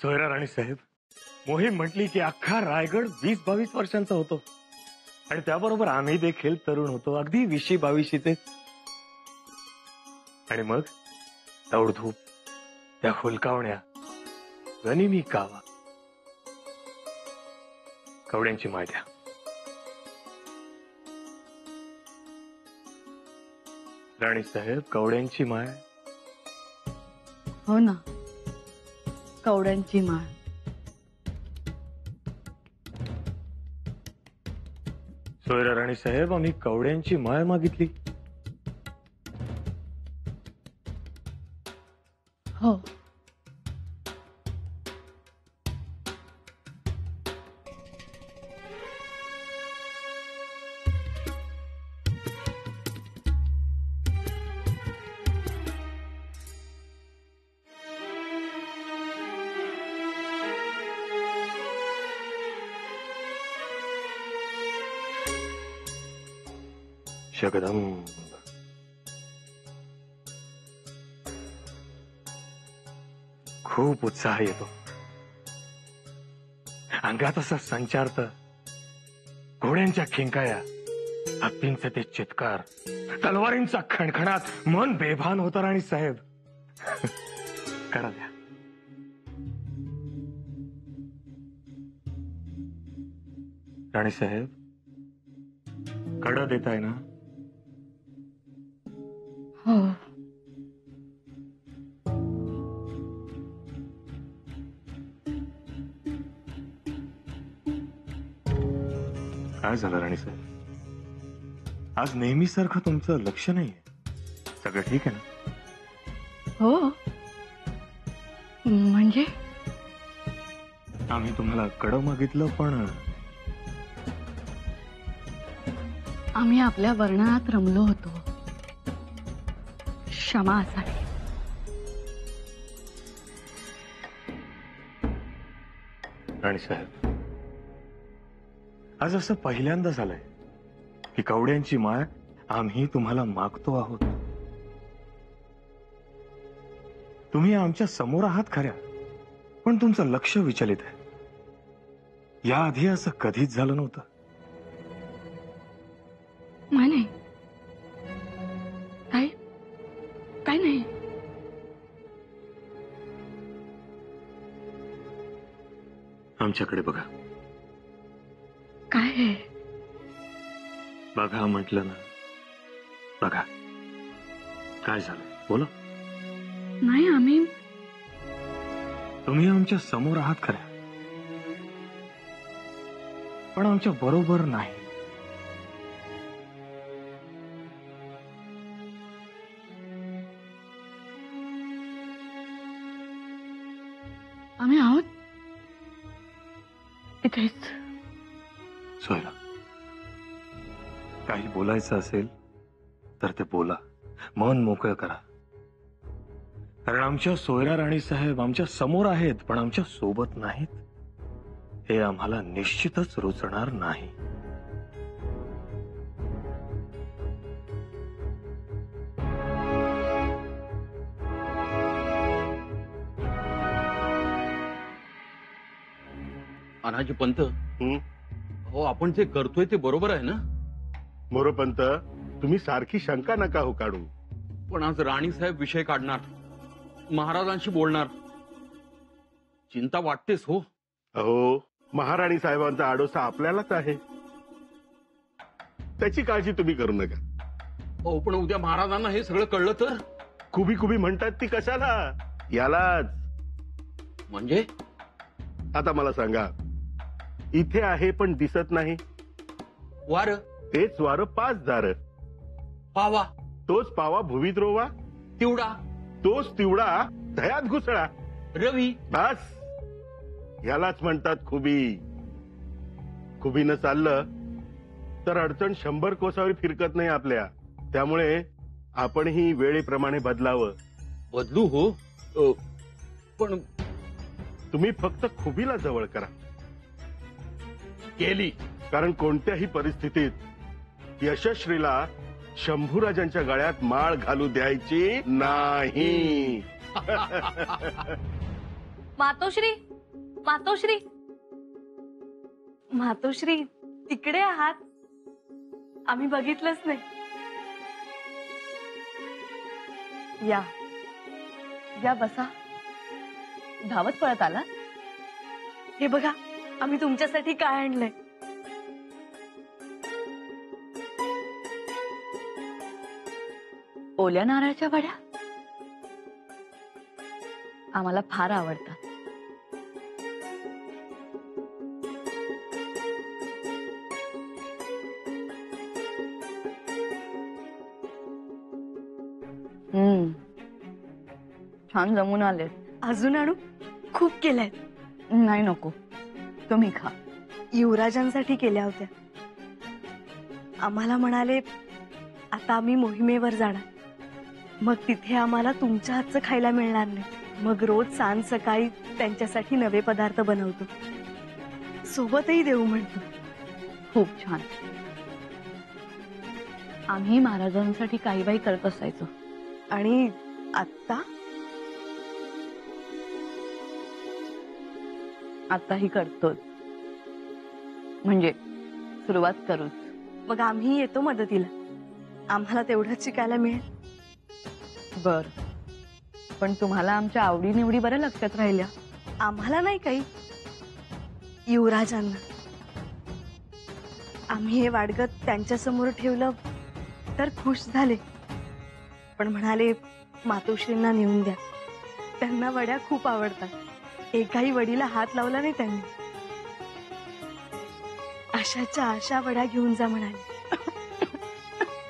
सोयरा राणी साहेब, मोहीम म्हटली की अख्खा रायगड 20-22 वर्षांचा होतो आणि त्याबरोबर आम्ही देखील तरुण होतो, अगदी 20-22चे. आणि मग दौडधूप, त्या हुलकावण्या, गनिमी कावा, कवड्यांची माय द्या. राणी साहेब, कवड्यांची माय. हो ना, कवड्यांची माळ. सोयरा राणी साहेब, आम्ही कवड्यांची माळ मागितली. हो. जगदंब. खूप उत्साह येतो अंगात, असं संचारत. घोड्यांच्या खिंकाया, हत्तींचे ते चित्कार, तलवारींचा खणखणात, मन बेभान होतं. राणी साहेब, करा द्या. राणी साहेब, कडा देताय ना? हो. काय झालं राणी साहेब? आज नेहमीसारखं तुमचं लक्ष नाहीये. सगळं ठीक आहे ना? हो. म्हणजे आम्ही तुम्हाला कडं मागितलं, पण आम्ही आपल्या वर्णनात रमलो होतो. क्षमा असावी. राणी साहेब, आज असं पहिल्यांदा झालंय की कवड्यांची माळ आम्ही तुम्हाला मागतो आहोत. तुम्ही आमच्या समोर आहात खऱ्या, पण तुमचं लक्ष विचलित आहे. याआधी असं कधीच झालं नव्हतं. नाही, काय नाही. आमच्याकडे बघा. काय आहे? बघा म्हटलं ना. बघा काय झालं, बोला. नाही, तुम्ही आमच्या समोर आहात खऱ्या, पण आमच्या बरोबर नाही. आम्ही आहोत इथेच. सोयरा, काही बोलायचं असेल तर ते बोला, मन मोकळं करा. कारण आमच्या सोयरा राणी साहेब आमच्या समोर आहेत, पण आमच्या सोबत नाहीत. हे आम्हाला निश्चितच रुचणार नाही. अनाजी पंत, हो आपण जे करतोय ते बरोबर आहे ना? मोरोपंत, तुम्ही सारखी शंका नका हो काढू. पण आज राणी साहेब विषय काढणार, महाराजांशी बोलणार, चिंता वाटतेच हो. अहो, महाराणी साहेबांचा आडोसा आपल्यालाच आहे, त्याची काळजी तुम्ही करू नका. हो, पण उद्या महाराजांना हे सगळं कळलं तर? खुबी खुबी म्हणतात ती कशाला? यालाच. म्हणजे आता मला सांगा, इथे आहे पण दिसत नाही. वार, तेच वार 5 दार. पावा, तोच पावा भुवीत रोवा. तिवडा, तोच तिवडा दह्यात घुसळा. रवी, बस यालाच म्हणतात खुबी. खुबीनं चाललं तर अडचण 100 कोसावर फिरकत नाही आपल्या. त्यामुळे आपणही वेळेप्रमाणे बदलावं. बदलू हो, पण तुम्ही फक्त खुबीला जवळ करा. केली. कारण कोणत्याही परिस्थितीत यशस्वीला शंभूराजांच्या गळ्यात माळ घालू द्यायची नाही. मातोश्री, मातोश्री, मातोश्री तिकडे आहात? आम्ही बघितलंच नाही. या या, बसा. धावत पळत आला? हे बघा, आम्ही तुमच्यासाठी काय आणलंय. ओल्या नारळाच्या वड्या आम्हाला फार आवडतात. छान जमून आले. अजून आणू? खूप केलंय. नाही, नको, तुम्ही खा. युवराजांसाठी केल्या होत्या. आम्हाला म्हणाले आता आम्ही मोहिमेवर जाणार, मग तिथे आम्हाला तुमच्या हातचं खायला मिळणार नाही. मग रोज सांज सकाळी त्यांच्यासाठी नवे पदार्थ बनवतो, सोबतही देऊ म्हणतो. खूप छान. आम्ही महाराजांसाठी काही बाई करत असायचो. आणि आताही करतोच. म्हणजे सुरुवात करूच. मग आम्ही येतो मदतीला. आम्हाला तेवढंच शिकायला मिळेल. बर, पण तुम्हाला आमच्या आवडीनिवडी बरं लक्षात राहिल्या. आम्हाला नाही काही, युवराजांना. आम्ही हे वाडगत त्यांच्या समोर ठेवलं तर खुश झाले, पण म्हणाले मातोश्रींना नेऊन द्या, त्यांना वड्या खूप आवडतात. एकाही वडीला हात लावला नाही त्यांनी. अशाच्या अशा वड्या घेऊन जा म्हणाले.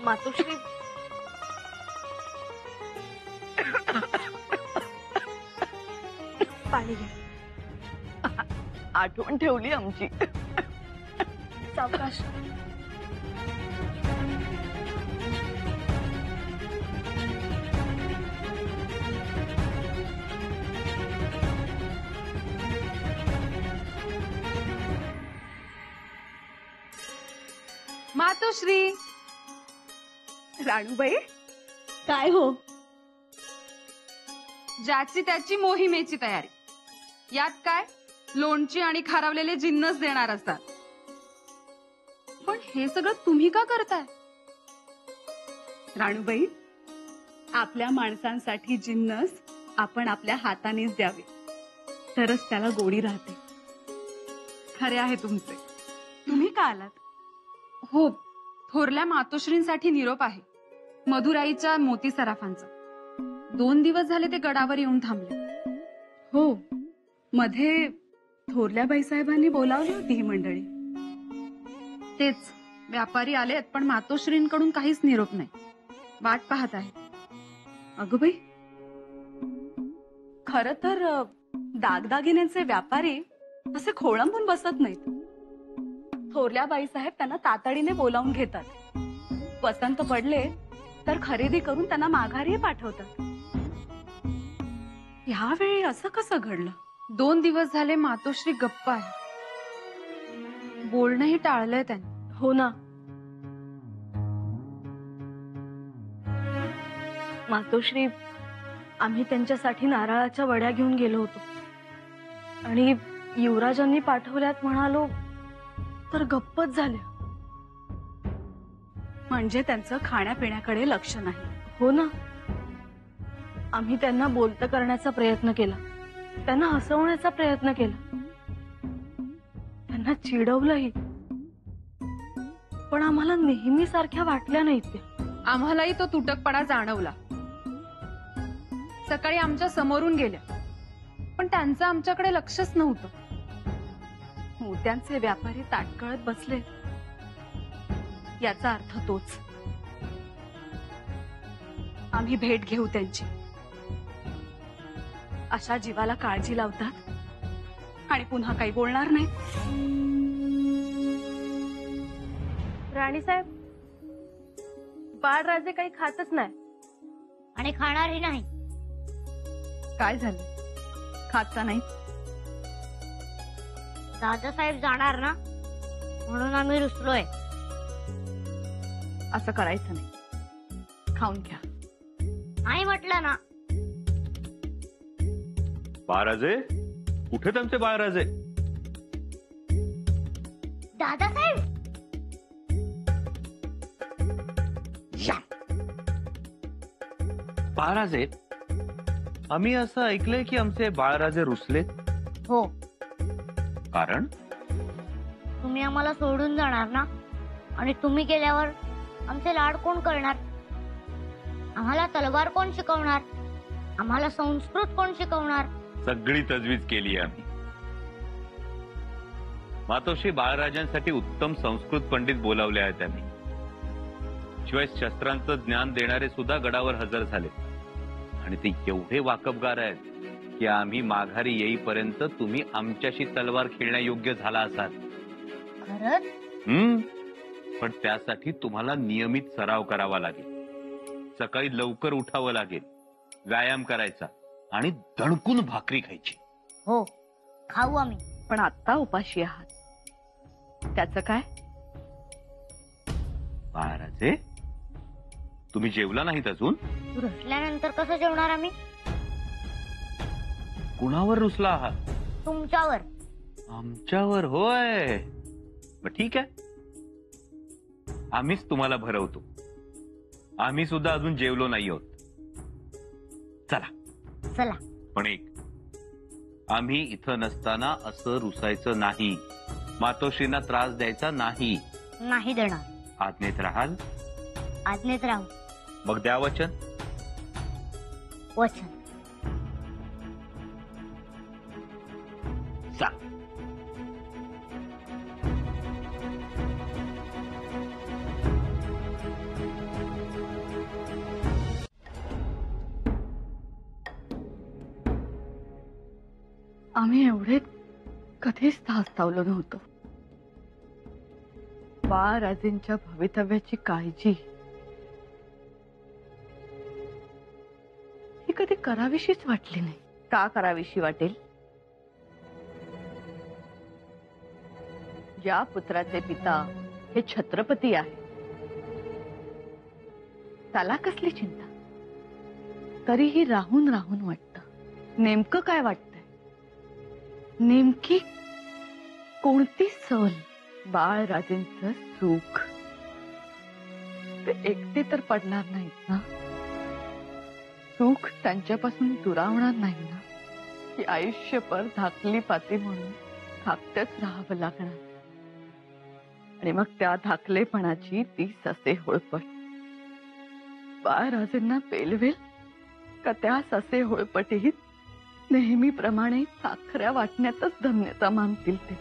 मातोश्री पाणी घ्या. आठवण ठेवली आमची. सावकाश. मातोश्री. राणूबाई, काय हो? ज्याची त्याची मोहिमेची तयारी. यात काय, लोणची आणि खारवलेले जिन्नस देणार असतात. पण हे सगळं तुम्ही का करताय? राणूबाई, आपल्या माणसांसाठी जिन्नस आपण आपल्या हातानेच द्यावे, तरच त्याला गोडी राहते. खरे आहे तुमचे. तुम्ही का आलात? हो, थोरल्या मातोश्रींसाठी निरोप आहे, मधुराईच्या मोती सराफांचा. 2 दिवस झाले ते गडावर येऊन थांबले. हो, मध्ये थोरल्या बाईसाहेबांनी बोलावली होती ही मंडळी. तेच, व्यापारी आलेत, पण मातोश्रींकडून काहीच निरोप नाही. वाट पाहत आहे. अगं बाई, खर तर दागदागिन्यांचे व्यापारी असे खोळंबून बसत नाहीत. थोरल्या बाईसाहेब त्यांना तातडीने बोलावून घेतात. पसंत पडले तर खरेदी करून त्यांना माघारी पाठवतात. यावेळी असं कसं घडलं? 2 दिवस झाले मातोश्री गप्प आहे. बोलणंही टाळलंय त्यांनी. हो ना. मातोश्री, आम्ही त्यांच्यासाठी नारळाच्या वड्या घेऊन गेलो होतो आणि युवराजांनी पाठवल्यात म्हणालो तर गप्पच झाल्या. म्हणजे त्यांचं खाण्यापिण्याकडे लक्ष नाही. हो ना. आम्ही त्यांना बोलतं करण्याचा प्रयत्न केला, त्यांना हसवण्याचा प्रयत्न केला, त्यांना चिडवलंही, पण आम्हाला नेहमी सारख्या वाटल्या नाहीत त्या. आम्हालाही तो तुटकपणा जाणवला. सकाळी आमच्या समोरून गेल्या, पण त्यांचं आमच्याकडे लक्षच नव्हतं. मोत्यांचे व्यापारी ताटकळत बसले, याचा अर्थ तोच. आम्ही भेट घेऊ त्यांची. अशा जीवाला काळजी लावतात आणि पुन्हा काही बोलणार नाही. राणीसाहेब, बाळराजे काही खातच नाही आणि खाणारही नाही. काय झालं? खातचा नाही? दादासाहेब जाणार ना, म्हणून आम्ही रुसलोय. असं करायचं नाही. खाऊन घ्या. नाही म्हटलं ना. महाराजे, कुठे त्यांचे बाळराजे? दादासाहेब बाळराजे, आम्ही असं ऐकलंय की आमचे बाळराजे रुसलेत. हो, कारण तुम्ही आम्हाला सोडून जाणार ना, आणि तुम्ही गेल्यावर आमचे लाड कोण करणार? आम्हाला तलवार कोण शिकवणार? आम्हाला संस्कृत कोण शिकवणार? सगळी तजवीज केली आम्ही. मातोश्री बाळराजांसाठी उत्तम संस्कृत पंडित बोलावले आहेत त्यांनी. शिवाय शस्त्रांचं ज्ञान देणारे सुद्धा गडावर हजर झाले, आणि ते एवढे वाकबगार आहेत की आम्ही माघारी येईपर्यंत तुम्ही आमच्याशी तलवार खेळण्यायोग्य झाला असाल. खरंच? पण त्यासाठी तुम्हाला नियमित सराव करावा लागेल. सकाळी लवकर उठावं लागेल, व्यायाम करायचा आणि दणकून भाकरी खायची. हो, खाऊ आम्ही. पण आता उपाशी आहात, त्याचं काय? बाळराजे, तुम्ही जेवला नाहीत अजून? रुसल्यानंतर कसं जेवणार आम्ही? कुणावर रुसला आहात? तुमच्यावर. आमच्यावर? होय, मग ठीक आहे, आम्हीच तुम्हाला भरवतो. आम्ही सुद्धा अजून जेवलो नाही आहोत. चला. चला. पण एक, आम्ही इथं नसताना असं रुसायचं नाही, मातोश्रींना त्रास द्यायचा नाही. नाही देणार. आज्ञेत राहाल? आज्ञेत राहू. मग द्या वचन. वचन. जा. आम्ही एवढे कधीच धास्तावलो नव्हतो. बाळराजेंच्या भवितव्याची काळजी ही कधी करावीशीच वाटली नाही. का करावीशी वाटेल? ज्या पुत्राचे पिता हे छत्रपती आहे त्याला कसली चिंता? तरीही राहून राहून वाटतं. नेमकं काय वाटतंय? नेमकी कोणती सल? बाळराजेंचं सुख. ते एकटे तर पडणार नाहीत ना? सुख त्यांच्यापासून दुरावणार नाही ना? की आयुष्यभर धाकली पाती म्हणून धाकटच राहावं लागणार? आणि मग त्या धाकलेपणाची ती ससे होळपट बाळराजेंना पेलवेल का? त्या ससे होळपटीत नेहमीप्रमाणे साखऱ्या वाटण्यातच धन्यता मानतील ते.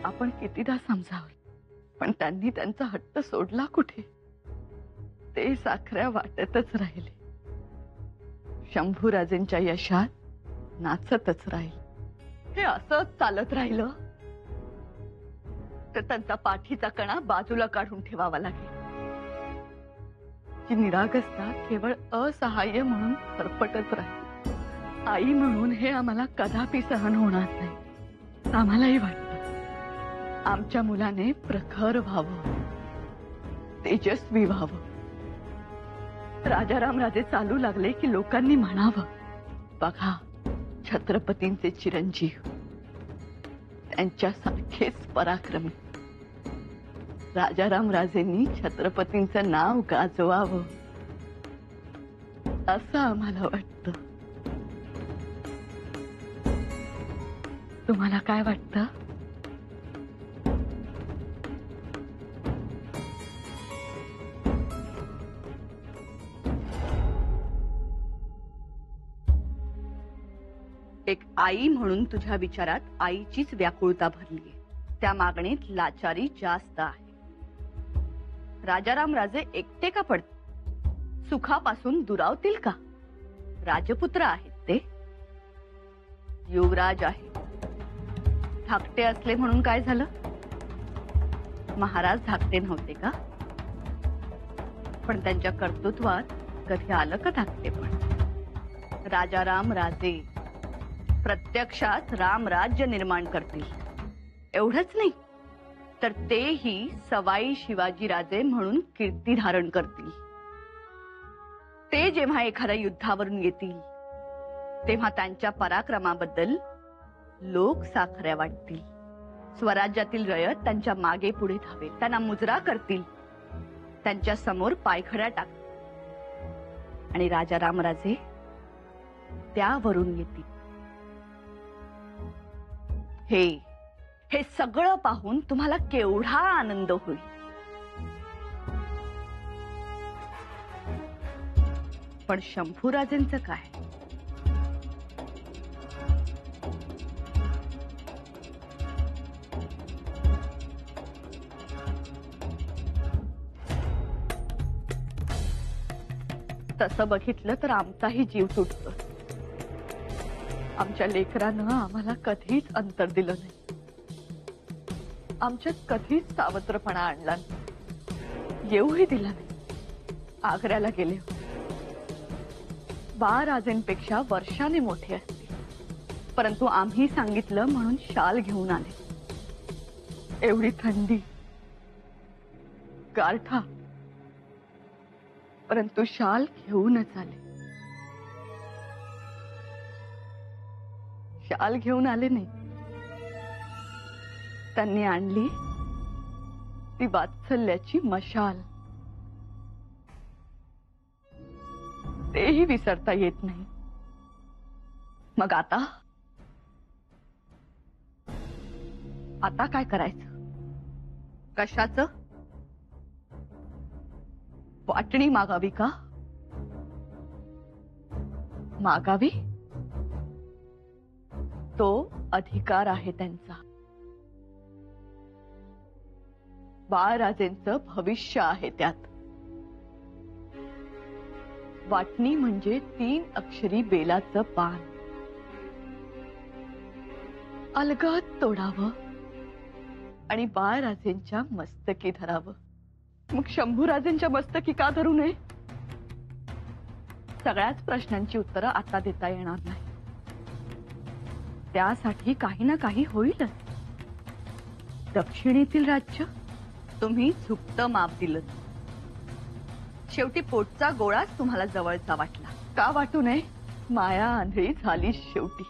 आपण कितीदा समजावलं, पण त्यांनी त्यांचा हट्ट सोडला कुठे? ते साखऱ्या वाटतच राहिले. शंभूराजेंच्या यशात नाचतच राहिले. हे असंच चालत राहिलं तर त्यांचा पाठीचा कणा बाजूला काढून ठेवावा लागेल. जी निरागसता केवळ असहाय्य म्हणून फरफटत राहील. आई म्हणून हे आम्हाला कदापि सहन होणार नाही. आम्हालाही वाटतं आमच्या मुलाने प्रखर व्हावं, तेजस्वी व्हावं. राजाराम राजे चालू लागले की लोकांनी म्हणावं, बघा छत्रपतींचे चिरंजीव, त्यांच्यासारखेच पराक्रमी. राजाराम राजेंनी छत्रपतींचं नाव गाजवावं असं आम्हाला वाटतं. तुम्हाला काय वाटतं? एक आई म्हणून तुझ्या विचारात आईचीच व्याकुळता भरलीये. त्या मागणीत लाचारी जास्त आहे. राजाराम राजे एकटे का पडतील? सुखापासून दुरावतील का? राजपुत्र आहेत ते, युवराज आहे. धाकटे असले म्हणून काय झालं? महाराज धाकटे नव्हते का? पण त्यांच्या कर्तृत्वात कधी आलं का धाकटेपण? राजाराम राजे प्रत्यक्षात रामराज्य निर्माण करतील. एवढंच नाही तर तेही सवाई शिवाजी राजे म्हणून कीर्ती धारण करतील. ते जेव्हा एखाद्या युद्धावरून येतील तेव्हा त्यांच्या पराक्रमाबद्दल लोक साखऱ्या वाटतील, स्वराज्यातील रयत त्यांच्या मागे पुढे धावेल, त्यांना मुजरा करतील, त्यांच्या समोर पायखड्या टाकतील आणि राजा रामराजे त्यावरून येतील. हे सगळं पाहून तुम्हाला केवढा आनंद होईल. पण शंभूराजेंचं काय? तसं बघितलं तर आमचाही जीव तुटतो. आमच्या लेकरानं आम्हाला कधीच अंतर दिलं नाही, आमच्यात कधीच सावत्रपणा आणला नाही, येऊही दिला नाही. आग्र्याला गेले होते, बाळराजेंपेक्षा वर्षाने मोठे असते, परंतु आम्ही सांगितलं म्हणून शाल घेऊन आले. एवढी थंडी, गारठा, परंतु शाल घेऊनच आले. शाल घेऊन आले नाही, त्यांनी आणली ती वात्सल्याची मशाल. तेही विसरता येत नाही. मग आता काय करायचं? कशाचं? वाटणी मागावी का? मागावी? तो अधिकार आहे त्यांचा. बाळराजेंचं भविष्य आहे त्यात. वाटणी म्हणजे 3 अक्षरी बेलाचं पान. अलगद तोडावं आणि बाळराजेंच्या मस्तकी धरावं. मग शंभूराजेंच्या मस्तकी का धरू नये? सगळ्याच प्रश्नांची उत्तरं आता देता येणार नाही. त्यासाठी काही ना काही होईलच. दक्षिणेतील राज्य तुम्ही झुकतं माप दिलं. शेवटी पोटचा गोळाच तुम्हाला जवळचा वाटला. का वाटू नये? माया आंधळी झाली शेवटी.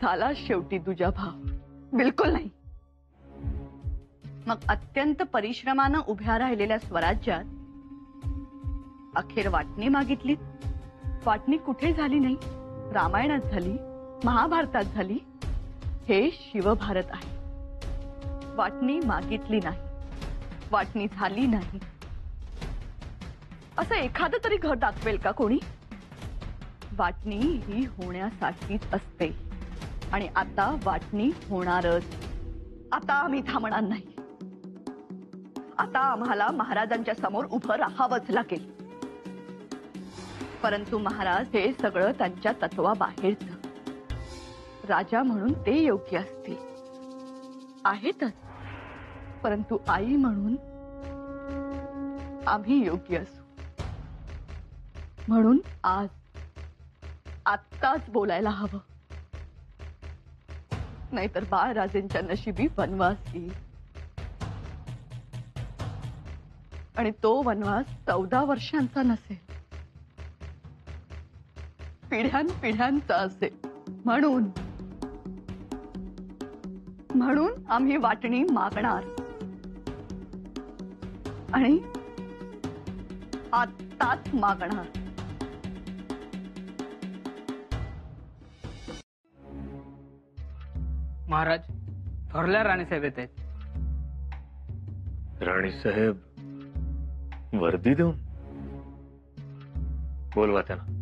झाला शेवटी तुझा भाव. बिलकुल नाही. मग अत्यंत परिश्रमानं उभ्या राहिलेल्या स्वराज्यात अखेर वाटणी मागितली. वाटणी कुठे झाली नाही? रामायणात झाली, महाभारतात झाली. हे शिवभारत आहे. वाटणी मागितली नाही, वाटणी झाली नाही, असं एखादं तरी घर दाखवेल का कोणी? वाटणी ही होण्यासाठीच असते आणि आता वाटणी होणारच. आता आम्ही थांबणार नाही. आता आम्हाला महाराजांच्या समोर उभं राहावंच लागेल. परंतु महाराज हे सगळं त्यांच्या तत्वाबाहेरचं. राजा म्हणून ते योग्य असतील, आहेतच, परंतु आई म्हणून आम्ही योग्य असू. म्हणून आत्ताच बोलायला हवं, नाहीतर बाळराजेंच्या नशिबी वनवास येईल. आणि तो वनवास 14 वर्षांचा नसेल, पिढ्यानपिढ्यांचा असेल. म्हणून आम्ही वाटणी मागणार आणि आत्ताच मागणार. महाराज, थोरल्या राणीसाहेब येत आहेत. राणीसाहेब वर्दी देऊन बोलवा त्यांना.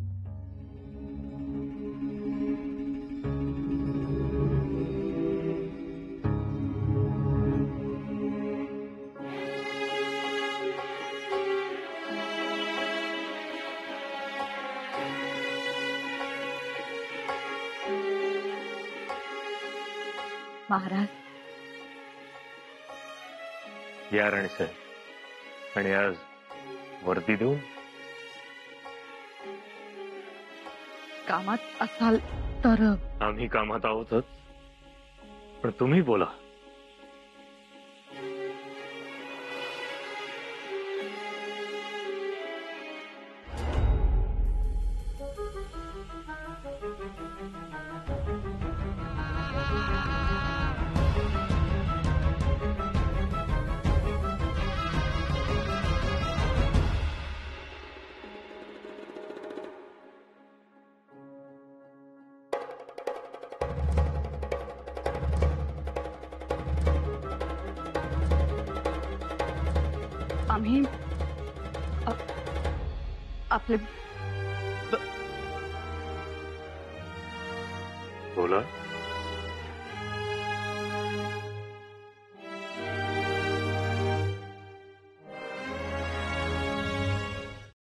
महाराज, या राणीसाहेब, आणि आज वर्दी देऊन. कामात असाल तर? आम्ही कामात आहोतच, पण तुम्ही बोला. आम्ही आपले बोला